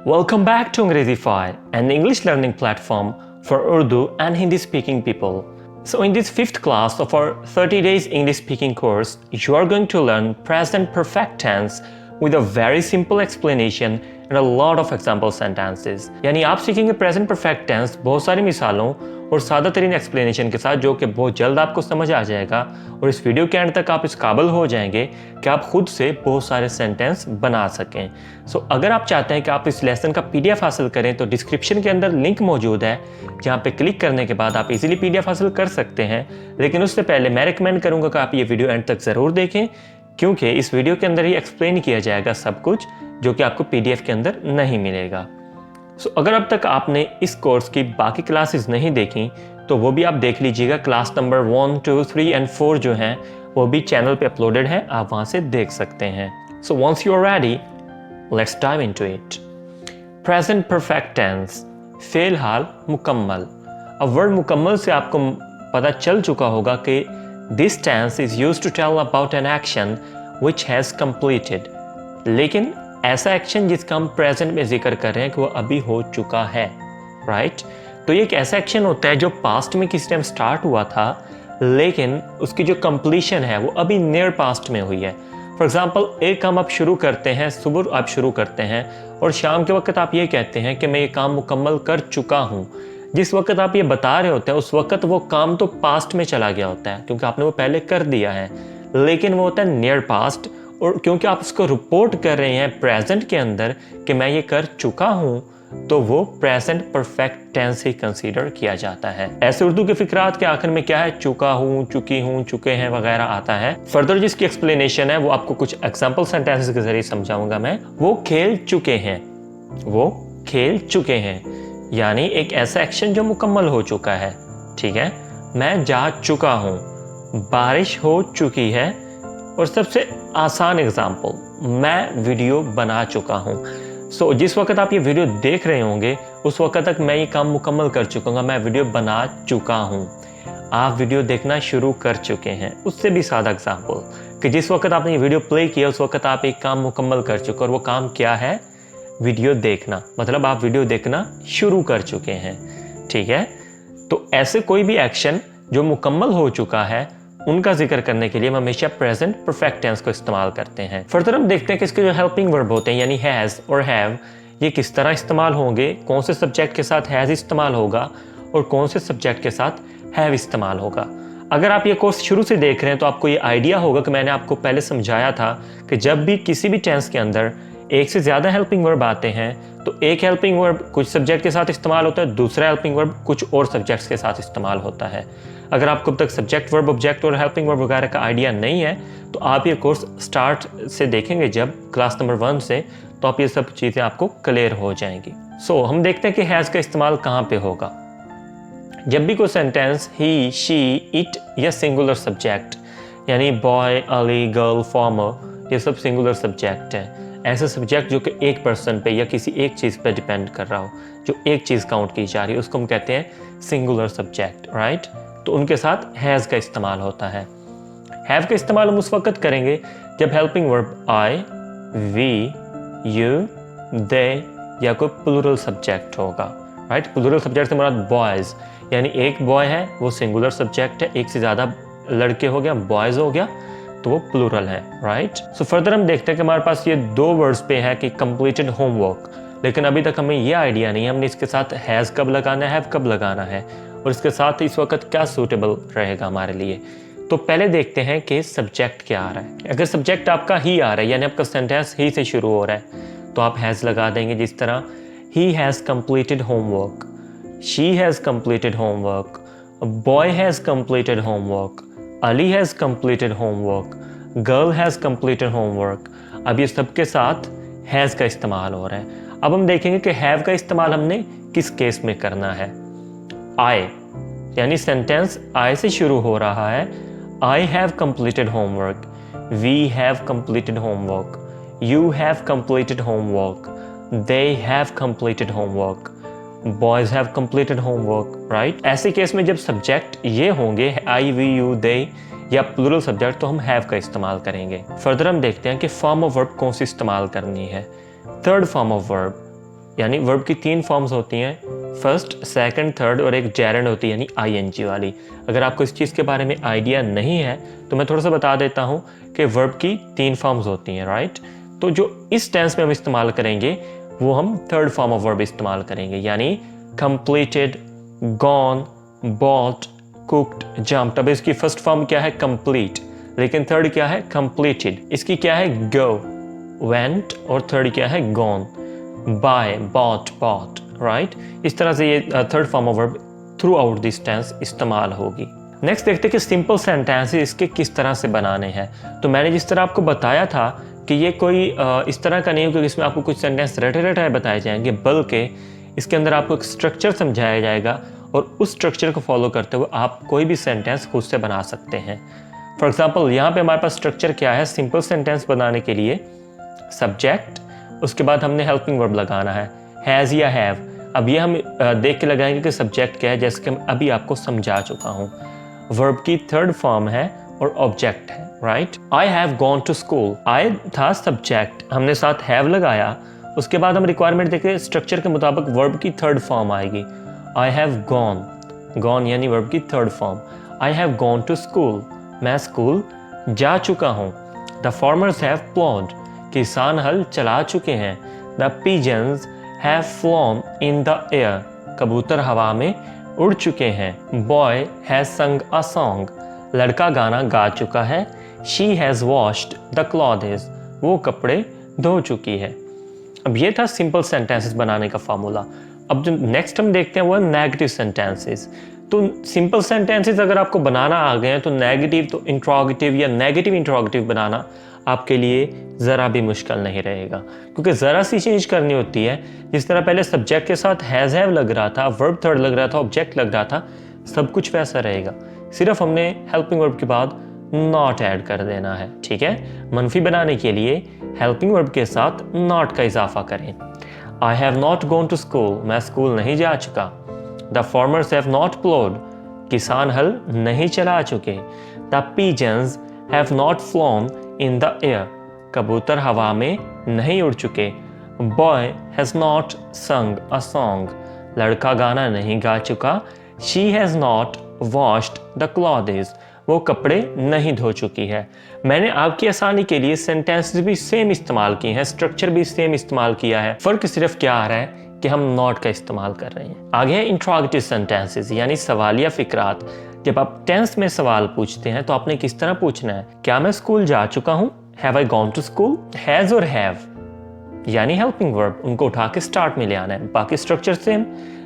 Welcome back to Angrezify, an English learning platform for Urdu and Hindi speaking people. So in this 5th class of our 30 days English speaking course, you are going to learn present perfect tense with a very simple explanation and a lot of example sentences. यानी आप सीखेंगे present perfect tense बहुत सारी मिसालों और सादा तरीन explanation के साथ, जो कि बहुत जल्द आपको समझ आ जाएगा और इस वीडियो के एंड तक आप इस काबिल हो जाएंगे कि आप खुद से बहुत सारे सेंटेंस बना सकें। सो अगर आप चाहते हैं कि आप इस लेसन का PDF हासिल करें तो डिस्क्रिप्शन के अंदर लिंक मौजूद है, जहाँ पे क्लिक करने के बाद आप इजीली PDF हासिल कर सकते हैं। लेकिन उससे पहले मैं रिकमेंड करूँगा कि आप ये वीडियो एंड तक ज़रूर देखें, क्योंकि इस वीडियो के अंदर ही एक्सप्लेन किया जाएगा सब कुछ जो कि आपको PDF के अंदर नहीं मिलेगा। सो अगर अब तक आपने इस कोर्स की बाकी क्लासेस नहीं देखी तो वो भी आप देख लीजिएगा। क्लास नंबर 1, 2, 3 एंड 4 जो हैं वो भी चैनल पे अपलोडेड है, आप वहाँ से देख सकते हैं। So once you are ready, let's dive into it. Present perfect tense, फेल हाल मुकम्मल। अब वर्ड मुकम्मल से आपको पता चल चुका होगा कि this tense is used to tell about an action which has completed. लेकिन ऐसा एक्शन जिसका हम प्रेजेंट में जिक्र कर रहे हैं कि वो अभी हो चुका है, राइट? तो ये एक ऐसा एक्शन होता है जो पास्ट में किसी टाइम स्टार्ट हुआ था, लेकिन उसकी जो कंप्लीशन है वो अभी नियर पास्ट में हुई है। फॉर एग्जांपल, एक काम आप शुरू करते हैं, सुबह आप शुरू करते हैं और शाम के वक्त आप ये कहते हैं कि मैं ये काम मुकम्मल कर चुका हूँ। जिस वक्त आप ये बता रहे होते हैं उस वक्त वो काम तो पास्ट में चला गया होता है, क्योंकि आपने वो पहले कर दिया है, लेकिन वो होता है नियर पास्ट। और क्योंकि आप उसको रिपोर्ट कर रहे हैं प्रेजेंट के अंदर कि मैं ये कर चुका हूँ, तो वो प्रेजेंट परफेक्ट टेंस ही कंसीडर किया जाता है। ऐसे उर्दू के फिक्रात के आखिर में क्या है, चुका हूँ, चुकी हूँ, चुके हैं वगैरह आता है। फर्दर जिसकी एक्सप्लेनेशन है वो आपको कुछ एग्जाम्पल सेंटेंसेस के जरिए समझाऊंगा मैं। वो खेल चुके हैं, वो खेल चुके हैं, यानी एक ऐसा एक्शन जो मुकम्मल हो चुका है, ठीक है। मैं जा चुका हूँ, बारिश हो चुकी है, और सबसे आसान एग्जाम्पल, मैं वीडियो बना चुका हूँ। सो जिस वक्त आप ये वीडियो देख रहे होंगे उस वक्त तक मैं ये काम मुकम्मल कर चुका हूँ, मैं वीडियो बना चुका हूँ। आप वीडियो देखना शुरू कर चुके हैं। उससे भी सादा एग्जाम्पल कि जिस वक्त आपने ये वीडियो प्ले किया उस वक्त आप एक काम मुकम्मल कर चुके, और वो काम क्या है, वीडियो देखना। मतलब आप वीडियो देखना शुरू कर चुके हैं, ठीक है। तो ऐसे कोई भी एक्शन जो मुकम्मल हो चुका है उनका जिक्र करने के लिए हम हमेशा प्रेजेंट परफेक्ट टेंस को इस्तेमाल करते हैं। फर्दर हम देखते हैं कि इसके जो हेल्पिंग वर्ब होते हैं यानी हैज़ और हैव, ये किस तरह इस्तेमाल होंगे, कौन से सब्जेक्ट के साथ हैज़ इस्तेमाल होगा और कौन से सब्जेक्ट के साथ हैव इस्तेमाल होगा। अगर आप ये कोर्स शुरू से देख रहे हैं तो आपको ये आइडिया होगा कि मैंने आपको पहले समझाया था कि जब भी किसी भी टेंस के अंदर एक से ज़्यादा हेल्पिंग वर्ब आते हैं तो एक हेल्पिंग वर्ब कुछ सब्जेक्ट के साथ इस्तेमाल होता है, दूसरा हेल्पिंग वर्ब कुछ और सब्जेक्ट्स के साथ इस्तेमाल होता है। अगर आपको अब तक सब्जेक्ट वर्ब, ऑब्जेक्ट और हेल्पिंग वर्ब वगैरह का आइडिया नहीं है तो आप ये कोर्स स्टार्ट से देखेंगे जब क्लास नंबर 1 से, तो आप ये सब चीज़ें आपको क्लियर हो जाएंगी। सो हम देखते हैं कि हैज़ का इस्तेमाल कहाँ पे होगा। जब भी कोई सेंटेंस ही, शी, इट या सिंगुलर सब्जेक्ट यानी बॉय, अली, गर्ल, फार्मर, ये सब सिंगुलर सब्जेक्ट हैं। ऐसे सब्जेक्ट जो कि एक पर्सन पे या किसी एक चीज़ पे डिपेंड कर रहा हो, जो एक चीज़ काउंट की जा रही है, उसको हम कहते हैं सिंगुलर सब्जेक्ट, राइट। तो उनके साथ हैज़ का इस्तेमाल होता है। हैव का इस्तेमाल हम उस वक्त करेंगे जब helping verb I, we, you, they या कोई प्लूरल सब्जेक्ट होगा, राइट। प्लूरल सब्जेक्ट से मुराद बॉयज़, यानी एक बॉय है वो सिंगुलर सब्जेक्ट है, एक से ज़्यादा लड़के हो गया, बॉयज़ हो गया, तो वो प्लूरल है, राइट। सो फर्दर हम देखते हैं कि हमारे पास ये 2 वर्ड्स पे है कि कंप्लीटेड होमवर्क, लेकिन अभी तक हमें ये आइडिया नहीं है हमने इसके साथ हैज़ कब लगाना है, हैव कब लगाना है, और इसके साथ इस वक्त क्या सूटेबल रहेगा हमारे लिए। तो पहले देखते हैं कि सब्जेक्ट क्या आ रहा है। अगर सब्जेक्ट आपका ही आ रहा है यानी आपका सेंटेंस ही से शुरू हो रहा है तो आप हैज़ लगा देंगे, जिस तरह he has completed homework, she has completed homework, boy has completed homework, Ali has completed homework, girl has completed homework. अब ये सबके साथ हैज़ का इस्तेमाल हो रहा है। अब हम देखेंगे कि हैव का इस्तेमाल हमने किस केस में करना है। आई, यानी सेंटेंस आई से शुरू हो रहा है, I have completed homework, we have completed homework, you have completed homework, they have completed homework, boys have completed homework, right? ऐसे केस में जब सब्जेक्ट ये होंगे I, we, you, they या प्लूरल सब्जेक्ट तो हम have का इस्तेमाल करेंगे। फर्दर हम देखते हैं कि फॉर्म ऑफ वर्ब कौन सी इस्तेमाल करनी है। थर्ड फॉर्म ऑफ वर्ब यानी वर्ब की 3 फॉर्म्स होती हैं, फर्स्ट, सेकंड, थर्ड, और एक जेरेंड होती है यानी आईएनजी वाली। अगर आपको इस चीज़ के बारे में आइडिया नहीं है तो मैं थोड़ा सा बता देता हूँ कि वर्ब की 3 फॉर्म्स होती हैं, राइट। तो जो इस टेंस में हम इस्तेमाल करेंगे वो हम थर्ड फॉर्म ऑफ वर्ब इस्तेमाल करेंगे, यानी completed, gone, bought, cooked, jumped. अब इसकी फर्स्ट फॉर्म क्या है? कंप्लीट, लेकिन थर्ड क्या है? कंप्लीटेड। इसकी क्या है? गो, वेंट, और थर्ड क्या है? Gone, buy, bought, bought, right. इस तरह से ये third form of verb throughout this tense इस्तेमाल होगी। नेक्स्ट देखते हैं कि सिंपल सेंटेंस इसके किस तरह से बनाने हैं। तो मैंने जिस तरह आपको बताया था कि ये कोई इस तरह का नहीं हो कि इसमें आपको कुछ सेंटेंस रटे रटाए बताए जाएंगे, बल्कि इसके अंदर आपको एक स्ट्रक्चर समझाया जाएगा और उस स्ट्रक्चर को फॉलो करते हुए आप कोई भी सेंटेंस खुद से बना सकते हैं। फॉर एग्जाम्पल यहाँ पे हमारे पास स्ट्रक्चर क्या है? सिंपल सेंटेंस बनाने के लिए सब्जेक्ट, उसके बाद हमने हेल्पिंग वर्ब लगाना है, हैज़ या हैव। अब ये हम देख के लगाएंगे कि सब्जेक्ट क्या है, जैसे कि मैं अभी आपको समझा चुका हूँ। वर्ब की थर्ड फॉर्म है और ऑब्जेक्ट है, right. I have gone to school, I था सब्जेक्ट, हमने साथ हैव लगाया, उसके बाद हम रिक्वायरमेंट देखें, स्ट्रक्चर के मुताबिक वर्ब की थर्ड फॉर्म आएगी। आई हैव गॉन, गॉन यानी वर्ब की third form. I have gone to school, मैं स्कूल जा चुका हूँ। द फार्मर्स हैव प्लॉड, किसान हल चला चुके हैं। The pigeons have flown in the air, कबूतर हवा में उड़ चुके हैं। बॉय हैज संग अ सॉन्ग, लड़का गाना गा चुका है। She has washed the clothes, वो कपड़े धो चुकी है। अब ये था सिंपल सेंटेंसेस बनाने का फार्मूला। अब जो नेक्स्ट हम देखते हैं वो है नेगेटिव सेंटेंसेस। तो सिंपल सेंटेंसेस अगर आपको बनाना आ गए हैं तो नेगेटिव, तो इंट्रोगेटिव या नेगेटिव इंट्रोगेटिव बनाना आपके लिए ज़रा भी मुश्किल नहीं रहेगा, क्योंकि ज़रा सी चेंज करनी होती है। जिस तरह पहले सब्जेक्ट के साथ हैज़ हैव लग रहा था, वर्ब थर्ड लग रहा था, ऑब्जेक्ट लग रहा था, सब कुछ वैसा रहेगा, सिर्फ हमने हेल्पिंग वर्ब के बाद नॉट ऐड कर देना है, ठीक है। मनफी बनाने के लिए हेल्पिंग वर्ब के साथ नॉट का इजाफा करें। I have not gone to school, मैं स्कूल नहीं जा चुका। The farmers have not ploughed, किसान हल नहीं चला चुके। The pigeons have not flown in the air, कबूतर हवा में नहीं उड़ चुके। बॉय हैज नॉट संग अ सॉन्ग, लड़का गाना नहीं गा चुका। She has not washed the clothes, वो कपड़े नहीं धो चुकी है। मैंने आपकी आसानी के लिए सेंटेंसेस भी सेम इस्तेमाल किए हैं, स्ट्रक्चर भी सेम इस्तेमाल किया है। फर्क सिर्फ क्या आ रहा है कि हम नॉट का इस्तेमाल कर रहे हैं। आगे है इंट्रोगेटिव सेंटेंसेस यानी सवालिया फिक्रात। जब आप टेंस में सवाल पूछते हैं तो आपने किस तरह पूछना है? क्या मैं स्कूल जा चुका हूँ? Have I gone to school? Has और हैव यानी हेल्पिंग वर्ब, उनको उठा के स्टार्ट में ले आना है। बाकी स्ट्रक्चर सेम,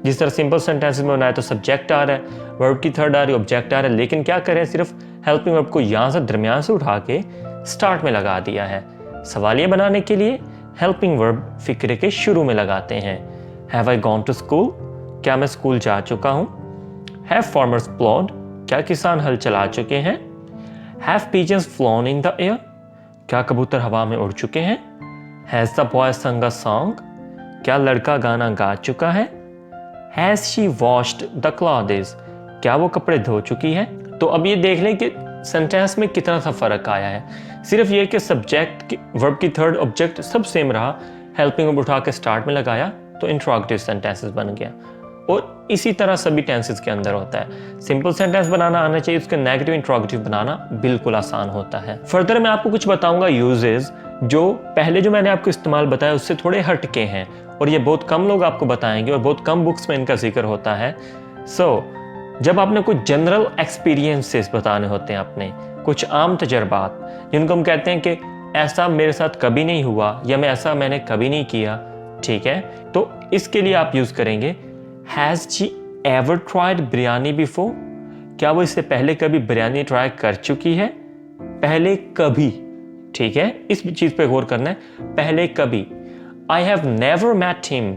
जिस तरह सिंपल सेंटेंसेस में बनाया तो सब्जेक्ट आ रहा है, वर्ब की थर्ड आ रही है, ऑब्जेक्ट आ रहा है, लेकिन क्या करें, सिर्फ हेल्पिंग वर्ब को यहाँ से दरमियान से उठा के स्टार्ट में लगा दिया है। सवालिया बनाने के लिए हेल्पिंग वर्ब फिक्रे के शुरू में लगाते हैं। Have I gone to school? क्या मैं स्कूल जा चुका हूँ? Have farmers ploughed? क्या किसान हल चला चुके हैं? Have pigeons flown in the air? क्या कबूतर हवा में उड़ चुके हैं? हैज द बॉय संग अ सॉन्ग? क्या लड़का गाना गा चुका है? Has she washed the clothes? क्या वो कपड़े धो चुकी है? तो अब ये देख लें कि सेंटेंस में कितना सा फर्क आया है। सिर्फ ये कि सब्जेक्ट, वर्ब की थर्ड, ऑब्जेक्ट सब सेम रहा, हेल्पिंग वर्ब उठा के स्टार्ट में लगाया तो इंट्रोगेटिव सेंटेंसेस बन गया। और इसी तरह सभी टेंसेस के अंदर होता है। सिंपल सेंटेंस बनाना आना चाहिए, उसके नेगेटिव इंट्रोगेटिव बनाना बिल्कुल आसान होता है। फर्दर मैं आपको कुछ बताऊंगा यूजेस जो पहले जो मैंने आपको इस्तेमाल बताया उससे थोड़े हटके हैं, और ये बहुत कम लोग आपको बताएंगे और बहुत कम बुक्स में इनका जिक्र होता है। जब आपने कुछ जनरल एक्सपीरियंसेस बताने होते हैं, अपने कुछ आम तजर्बात, जिनको हम कहते हैं कि ऐसा मेरे साथ कभी नहीं हुआ या मैंने कभी नहीं किया, ठीक है, तो इसके लिए आप यूज करेंगे has she ever tried biryani before? क्या वो इससे पहले कभी बिरयानी ट्राई कर चुकी है? पहले कभी, ठीक है, इस चीज पे गौर करना है, पहले कभी। I have never met him,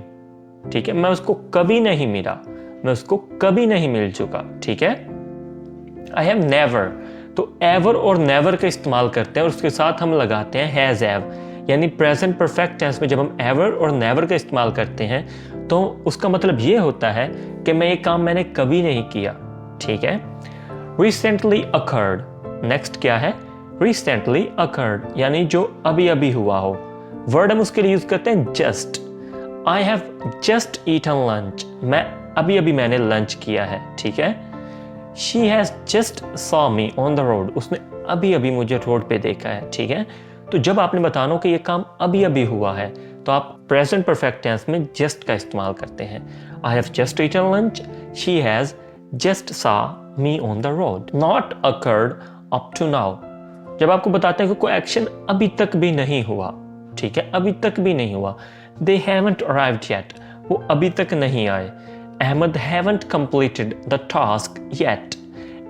ठीक है, मैं उसको कभी नहीं मिला, मैं उसको कभी नहीं मिल चुका, ठीक है। आई हैव नेवर, तो एवर और नेवर का इस्तेमाल करते हैं और उसके साथ हम लगाते हैं हैज हैव, यानी प्रेजेंट परफेक्ट टेंस में जब हम एवर और नेवर का इस्तेमाल करते हैं तो उसका मतलब ये होता है कि मैं ये काम मैंने कभी नहीं किया, ठीक है। रिसेंटली अकर्ड, नेक्स्ट क्या है? रिसेंटली अकर्ड, यानी जो अभी अभी हुआ हो। वर्ड हम उसके लिए यूज करते हैं just. I have just eaten lunch, मैंने लंच किया है, ठीक है। She has just saw me on the road, उसने अभी अभी मुझे रोड पे देखा है, ठीक है। तो जब आपने बताना हो कि ये काम अभी अभी हुआ है तो आप प्रेजेंट परफेक्ट टेंस में जस्ट का इस्तेमाल करते हैं। I have just eaten lunch, she has just saw me on the road, not occurred up to now. जब आपको बताते हैं कि कोई एक्शन अभी तक भी नहीं हुआ, ठीक है, अभी तक भी नहीं हुआ। दे हैवंट अराइव्ड येट, वो अभी तक नहीं आए। Ahmed haven't completed the task yet,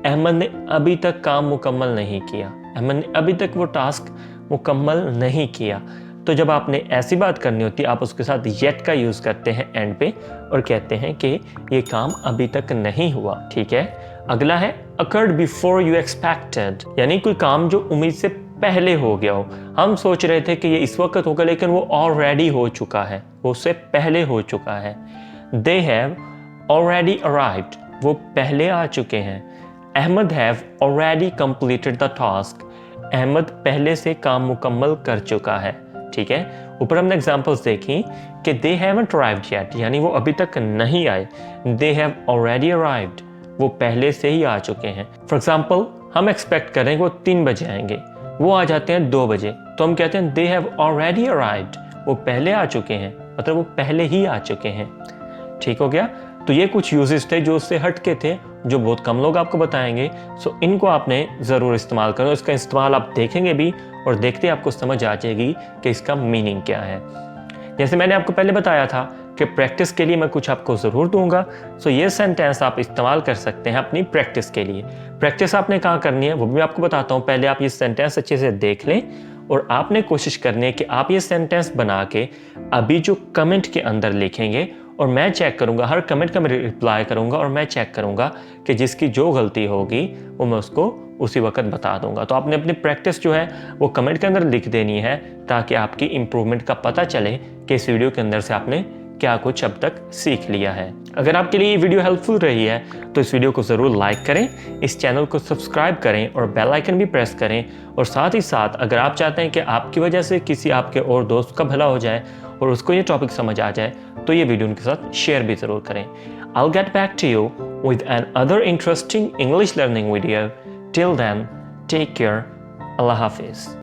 Ahmed ने अभी तक काम मुकम्मल नहीं किया, अहमद ने अभी तक वो टास्क मुकम्मल नहीं किया। तो जब आपने ऐसी बात करनी होती है आप उसके साथ येट का यूज़ करते हैं एंड पे और कहते हैं कि ये काम अभी तक नहीं हुआ, ठीक है। अगला है अकर्ड बिफोर यू एक्सपेक्टेड, यानी कोई काम जो उम्मीद से पहले हो गया हो। हम सोच रहे थे कि ये इस वक्त होगा लेकिन वो ऑलरेडी हो चुका है, वो उससे पहले हो चुका है। दे हैव ऑलरेडी अराइव्ड, वो पहले आ चुके हैं। Ahmed have already completed the task, Ahmed पहले से काम मुकम्मल कर चुका है, ठीक है। ऊपर हमने एग्जांपल्स देखी कि दे हैवंट अराइव्ड येट, यानी वो अभी तक नहीं आए। दे हैव ऑलरेडी अराइव्ड, वो पहले से ही आ चुके हैं। फॉर एग्जांपल हम एक्सपेक्ट करें कि वो 3 बजे आएंगे, वो आ जाते हैं 2 बजे, तो हम कहते हैं दे हैव ऑलरेडी अराइव्ड, वो पहले आ चुके हैं, मतलब वो पहले ही आ चुके हैं, ठीक हो गया। तो ये कुछ यूजेस थे जो उससे हट के थे, जो बहुत कम लोग आपको बताएंगे। सो इनको आपने ज़रूर इस्तेमाल करो, इसका इस्तेमाल आप देखेंगे भी और देखते आपको समझ आ जाएगी कि इसका मीनिंग क्या है। जैसे मैंने आपको पहले बताया था कि प्रैक्टिस के लिए मैं कुछ आपको ज़रूर दूंगा। सो ये सेंटेंस आप इस्तेमाल कर सकते हैं अपनी प्रैक्टिस के लिए। प्रैक्टिस आपने कहाँ करनी है वो भी आपको बताता हूँ। पहले आप ये सेंटेंस अच्छे से देख लें और आपने कोशिश करनी है कि आप ये सेंटेंस बना के अभी जो कमेंट के अंदर लिखेंगे और मैं चेक करूंगा, हर कमेंट का मैं रिप्लाई करूंगा और मैं चेक करूंगा कि जिसकी जो गलती होगी वो मैं उसको उसी वक्त बता दूंगा। तो आपने अपनी प्रैक्टिस जो है वो कमेंट के अंदर लिख देनी है ताकि आपकी इम्प्रूवमेंट का पता चले कि इस वीडियो के अंदर से आपने क्या कुछ अब तक सीख लिया है। अगर आपके लिए ये वीडियो हेल्पफुल रही है तो इस वीडियो को ज़रूर लाइक करें, इस चैनल को सब्सक्राइब करें और बेल आइकन भी प्रेस करें। और साथ ही साथ अगर आप चाहते हैं कि आपकी वजह से किसी आपके और दोस्त का भला हो जाए और उसको ये टॉपिक समझ आ जाए तो ये वीडियो उनके साथ शेयर भी ज़रूर करें। I'll get back to you with another interesting English learning video. Till then, take care. Allah Hafiz.